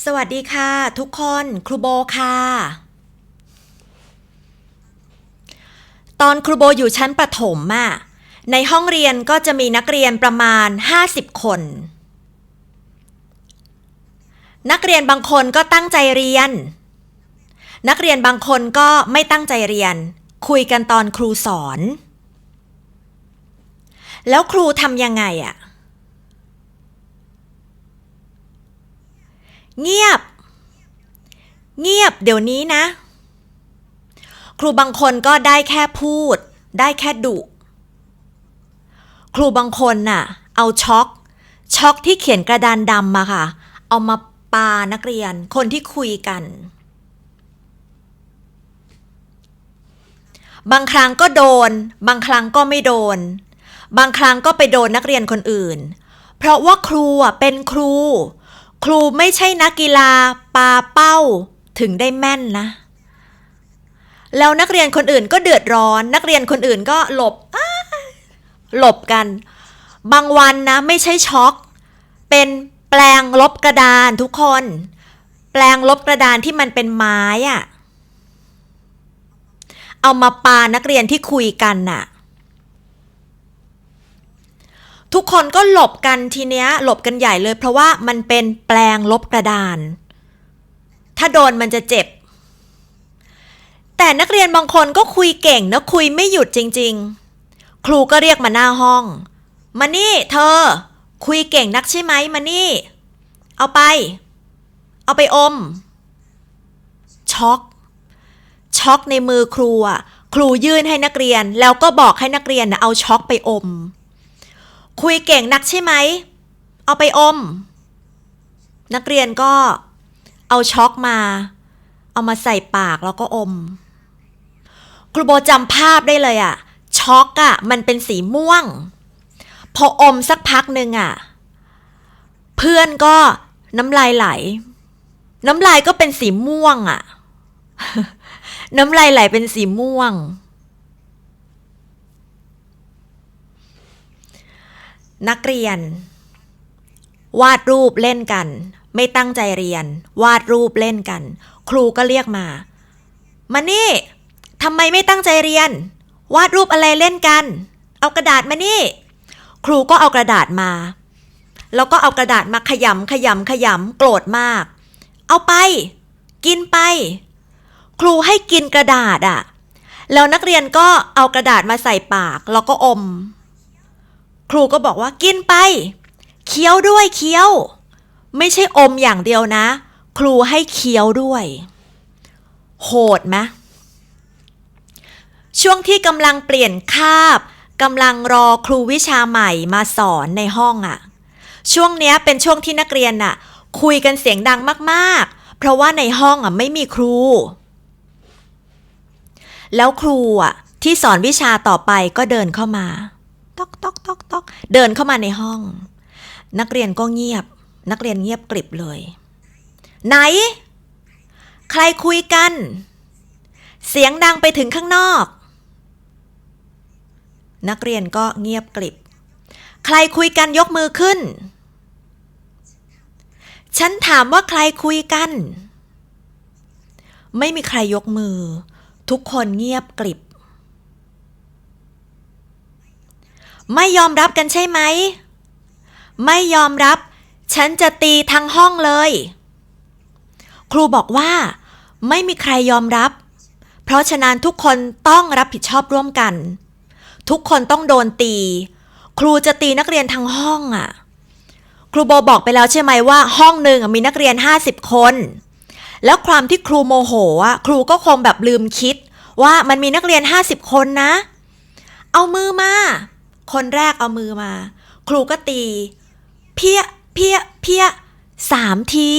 สวัสดีค่ะทุกคนครูโบค่ะตอนครูโบอยู่ชั้นประถมในห้องเรียนก็จะมีนักเรียนประมาณ50คนนักเรียนบางคนก็ตั้งใจเรียนนักเรียนบางคนก็ไม่ตั้งใจเรียนคุยกันตอนครูสอนแล้วครูทำยังไงเงียบเงียบเดี๋ยวนี้นะครูบางคนก็ได้แค่พูดได้แค่ดุครูบางคนเอาช็อกที่เขียนกระดานดำมาค่ะเอามาปานักเรียนคนที่คุยกันบางครั้งก็โดนบางครั้งก็ไม่โดนบางครั้งก็ไปโดนนักเรียนคนอื่นเพราะว่าครูเป็นครูไม่ใช่นักกีฬาปาเป้าถึงได้แม่นนะแล้วนักเรียนคนอื่นก็เดือดร้อนนักเรียนคนอื่นก็หลบกันบางวันนะไม่ใช่ช็อกเป็นแปลงลบกระดานทุกคนแปลงลบกระดานที่มันเป็นไม้เอามาปานักเรียนที่คุยกันทุกคนก็หลบกันทีเนี้ยหลบกันใหญ่เลยเพราะว่ามันเป็นแปลงลบกระดานถ้าโดนมันจะเจ็บแต่นักเรียนบางคนก็คุยเก่งนะคุยไม่หยุดจริงๆครูก็เรียกมาหน้าห้องมานี่เธอคุยเก่งนักใช่ไหมมานี่เอาไปอมช็อกในมือครูครูยื่นให้นักเรียนแล้วก็บอกให้นักเรียนเอาช็อกไปอมคุยเก่งนักใช่ไหมเอาไปอมนักเรียนก็เอาช็อกมาเอามาใส่ปากแล้วก็อมครูโบจำภาพได้เลยช็อกมันเป็นสีม่วงพออมสักพักหนึ่งเพื่อนก็น้ำลายไหลน้ำลายก็เป็นสีม่วงน้ำลายไหลเป็นสีม่วงนักเรียนวาดรูปเล่นกันไม่ตั้งใจเรียนวาดรูปเล่นกันครูก็เรียกมานี่ทำไมไม่ตั้งใจเรียนวาดรูปอะไรเล่นกันเอากระดาษมานี่ครูก็เอากระดาษมาแล้วก็เอากระดาษมาขยำโกรธมากเอาไปกินไปครูให้กินกระดาษแล้วนักเรียนก็เอากระดาษมาใส่ปากแล้วก็อมครูก็บอกว่ากินไปเคี้ยวด้วยเคี้ยวไม่ใช่อมอย่างเดียวนะครูให้เคี้ยวด้วยโหดไหมช่วงที่กำลังเปลี่ยนคาบกำลังรอครูวิชาใหม่มาสอนในห้องช่วงเนี้ยเป็นช่วงที่นักเรียนคุยกันเสียงดังมากๆเพราะว่าในห้องไม่มีครูแล้วครูที่สอนวิชาต่อไปก็เดินเข้ามาต๊อกเดินเข้ามาในห้องนักเรียนก็เงียบนักเรียนเงียบกริบเลยไหนใครคุยกันเสียงดังไปถึงข้างนอกนักเรียนก็เงียบกริบใครคุยกันยกมือขึ้นฉันถามว่าใครคุยกันไม่มีใครยกมือทุกคนเงียบกริบไม่ยอมรับกันใช่ไหมไม่ยอมรับฉันจะตีทั้งห้องเลยครูบอกว่าไม่มีใครยอมรับเพราะฉะนั้นทุกคนต้องรับผิดชอบร่วมกันทุกคนต้องโดนตีครูจะตีนักเรียนทั้งห้องครูโบบอกไปแล้วใช่ไหมว่าห้องหนึ่งมีนักเรียน50คนแล้วความที่ครูโมโหครูก็คงแบบลืมคิดว่ามันมีนักเรียน50คนนะเอามือมาคนแรกเอามือมาครูก็ตีเพี้ย3 ที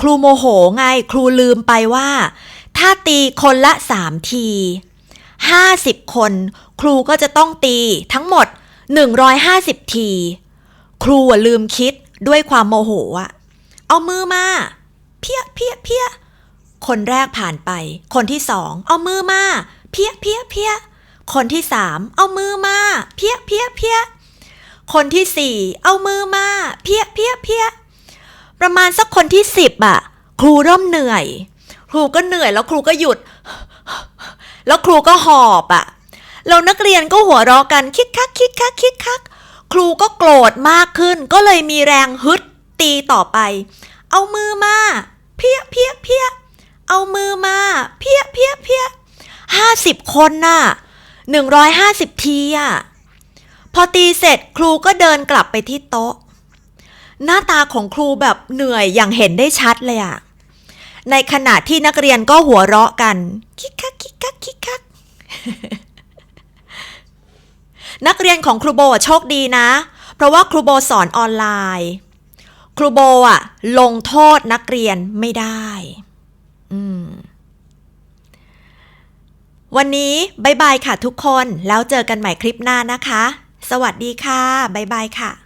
ครูโมโหไงครูลืมไปว่าถ้าตีคนละ3 ที50คนครูก็จะต้องตีทั้งหมด150 ทีครูลืมคิดด้วยความโมโหเอามือมาเพี้ยคนแรกผ่านไปคนที่2เอามือมาเพี้ยคนที่3เอามือมาเพี้ยคนที่4เอามือมาเพี้ย ประมาณสักคนที่10อ่ะครูเริ่มเหนื่อยครูก็เหนื่อยแล้วครูก็หยุดแล้วครูก็หอบอ่ะแล้วนักเรียนก็หัวเราะกันคิกคักคิกคักคิกคักครูก็โกรธมากขึ้นก็เลยมีแรงฮึดตีต่อไปเอามือมาเพี้ยเพี้ยเพี้ยเอามือมาเพี้ยเพี้ยเพี้ย50 คนน่ะ150 ทีอ่ะพอตีเสร็จครูก็เดินกลับไปที่โต๊ะหน้าตาของครูแบบเหนื่อยอย่างเห็นได้ชัดเลยอ่ะในขณะที่นักเรียนก็หัวเราะกันคิกคักคิกคักคิกคัก นักเรียนของครูโบโชคดีนะเพราะว่าครูโบสอนออนไลน์ครูโบลงโทษนักเรียนไม่ได้วันนี้บ๊ายบายค่ะทุกคนแล้วเจอกันใหม่คลิปหน้านะคะสวัสดีค่ะบ๊ายบายค่ะ